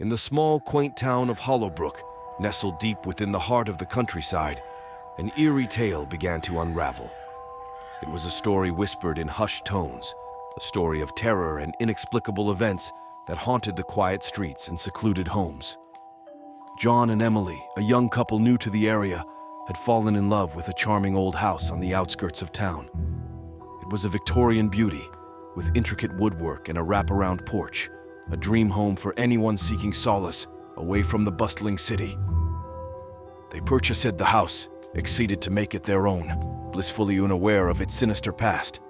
In the small, quaint town of Hollowbrook, nestled deep within the heart of the countryside, an eerie tale began to unravel. It was a story whispered in hushed tones, a story of terror and inexplicable events that haunted the quiet streets and secluded homes. John and Emily, a young couple new to the area, had fallen in love with a charming old house on the outskirts of town. It was a Victorian beauty, with intricate woodwork and a wraparound porch, a dream home for anyone seeking solace away from the bustling city. They purchased the house, exceeded to make it their own, blissfully unaware of its sinister past.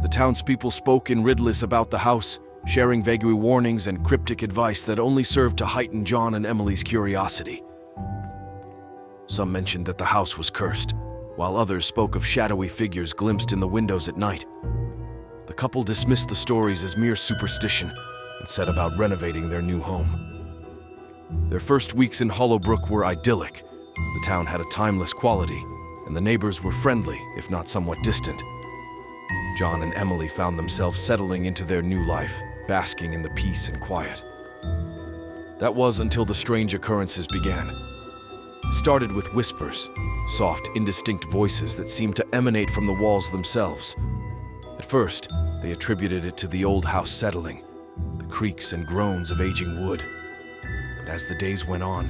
The townspeople spoke in riddles about the house, sharing vague warnings and cryptic advice that only served to heighten John and Emily's curiosity. Some mentioned that the house was cursed, while others spoke of shadowy figures glimpsed in the windows at night. The couple dismissed the stories as mere superstition and set about renovating their new home. Their first weeks in Hollowbrook were idyllic. The town had a timeless quality, and the neighbors were friendly, if not somewhat distant. John and Emily found themselves settling into their new life, basking in the peace and quiet. That was until the strange occurrences began. It started with whispers, soft, indistinct voices that seemed to emanate from the walls themselves. At first, they attributed it to the old house settling, the creaks and groans of aging wood. But as the days went on,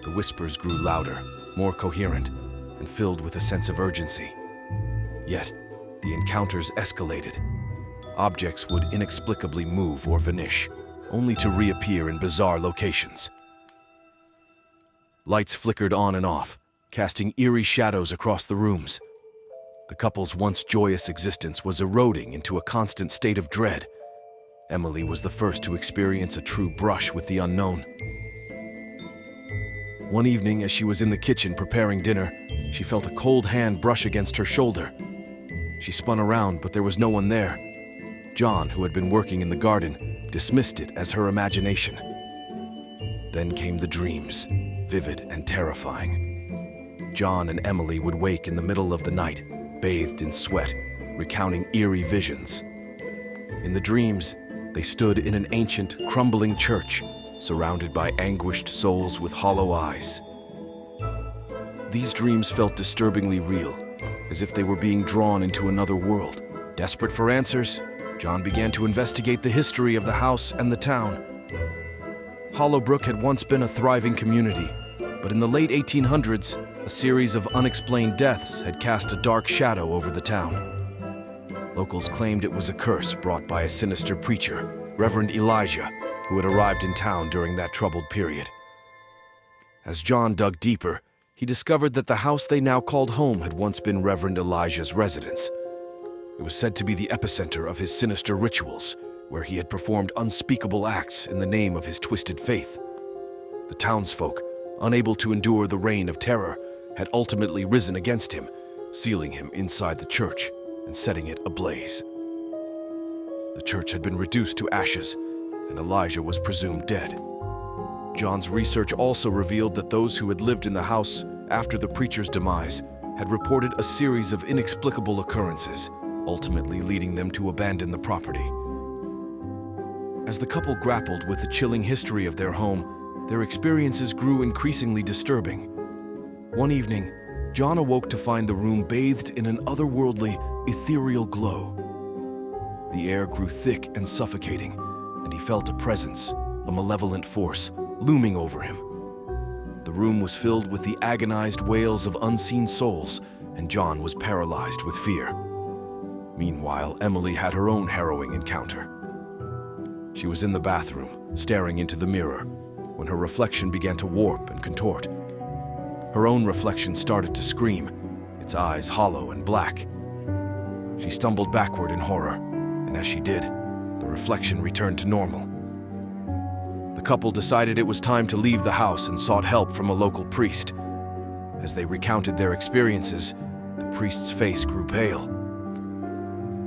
the whispers grew louder, more coherent, and filled with a sense of urgency. Yet, the encounters escalated. Objects would inexplicably move or vanish, only to reappear in bizarre locations. Lights flickered on and off, casting eerie shadows across the rooms. The couple's once joyous existence was eroding into a constant state of dread. Emily was the first to experience a true brush with the unknown. One evening, as she was in the kitchen preparing dinner, she felt a cold hand brush against her shoulder. She spun around, but there was no one there. John, who had been working in the garden, dismissed it as her imagination. Then came the dreams, vivid and terrifying. John and Emily would wake in the middle of the night, bathed in sweat, recounting eerie visions. In the dreams, they stood in an ancient, crumbling church, surrounded by anguished souls with hollow eyes. These dreams felt disturbingly real, as if they were being drawn into another world. Desperate for answers, John began to investigate the history of the house and the town. Hollowbrook had once been a thriving community, but in the late 1800s, a series of unexplained deaths had cast a dark shadow over the town. Locals claimed it was a curse brought by a sinister preacher, Reverend Elijah, who had arrived in town during that troubled period. As John dug deeper, he discovered that the house they now called home had once been Reverend Elijah's residence. It was said to be the epicenter of his sinister rituals, where he had performed unspeakable acts in the name of his twisted faith. The townsfolk, unable to endure the reign of terror, had ultimately risen against him, sealing him inside the church and setting it ablaze. The church had been reduced to ashes, and Elijah was presumed dead. John's research also revealed that those who had lived in the house after the preacher's demise had reported a series of inexplicable occurrences, ultimately leading them to abandon the property. As the couple grappled with the chilling history of their home, their experiences grew increasingly disturbing. One evening, John awoke to find the room bathed in an otherworldly, ethereal glow. The air grew thick and suffocating, and he felt a presence, a malevolent force, looming over him. The room was filled with the agonized wails of unseen souls, and John was paralyzed with fear. Meanwhile, Emily had her own harrowing encounter. She was in the bathroom, staring into the mirror, when her reflection began to warp and contort. Her own reflection started to scream, its eyes hollow and black. She stumbled backward in horror, and as she did, the reflection returned to normal. The couple decided it was time to leave the house and sought help from a local priest. As they recounted their experiences, the priest's face grew pale.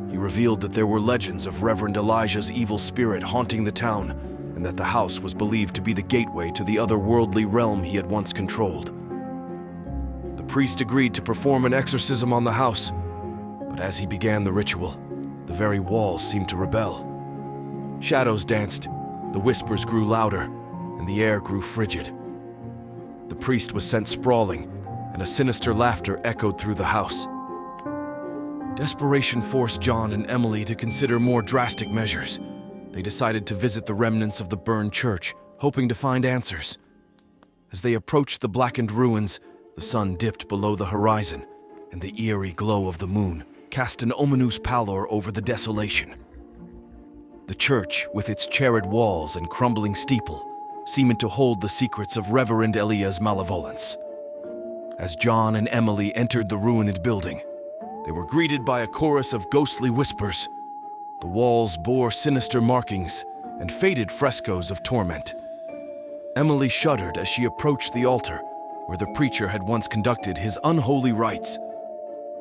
He revealed that there were legends of Reverend Elijah's evil spirit haunting the town, and that the house was believed to be the gateway to the otherworldly realm he had once controlled. The priest agreed to perform an exorcism on the house, but as he began the ritual, the very walls seemed to rebel. Shadows danced, The whispers grew louder, and the air grew frigid. The priest was sent sprawling, and a sinister laughter echoed through the house. Desperation forced John and Emily to consider more drastic measures. They decided to visit the remnants of the burned church, hoping to find answers. As they approached the blackened ruins, the sun dipped below the horizon, and the eerie glow of the moon cast an ominous pallor over the desolation. The church, with its charred walls and crumbling steeple, seemed to hold the secrets of Reverend Elia's malevolence. As John and Emily entered the ruined building, they were greeted by a chorus of ghostly whispers. The walls bore sinister markings and faded frescoes of torment. Emily shuddered as she approached the altar, where the preacher had once conducted his unholy rites.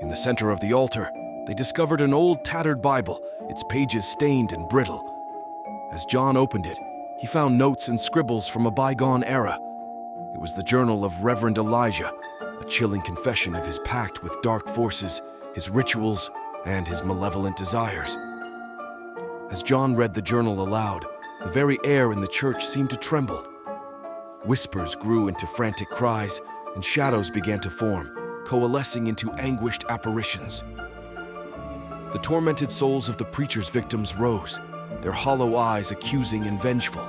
In the center of the altar, they discovered an old tattered Bible, its pages stained and brittle. As John opened it, he found notes and scribbles from a bygone era. It was the journal of Reverend Elijah, a chilling confession of his pact with dark forces, his rituals, and his malevolent desires. As John read the journal aloud, the very air in the church seemed to tremble. Whispers grew into frantic cries, and shadows began to form, coalescing into anguished apparitions. The tormented souls of the preacher's victims rose, their hollow eyes accusing and vengeful.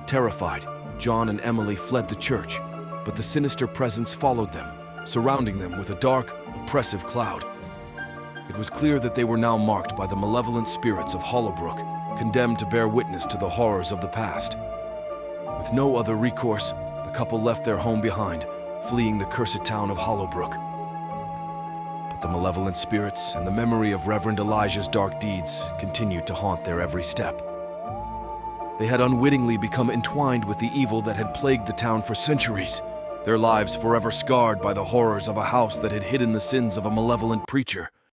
Terrified, John and Emily fled the church, but the sinister presence followed them, surrounding them with a dark, oppressive cloud. It was clear that they were now marked by the malevolent spirits of Hollowbrook, condemned to bear witness to the horrors of the past. With no other recourse, the couple left their home behind, fleeing the cursed town of Hollowbrook. But the malevolent spirits and the memory of Reverend Elijah's dark deeds continued to haunt their every step. They had unwittingly become entwined with the evil that had plagued the town for centuries, their lives forever scarred by the horrors of a house that had hidden the sins of a malevolent preacher.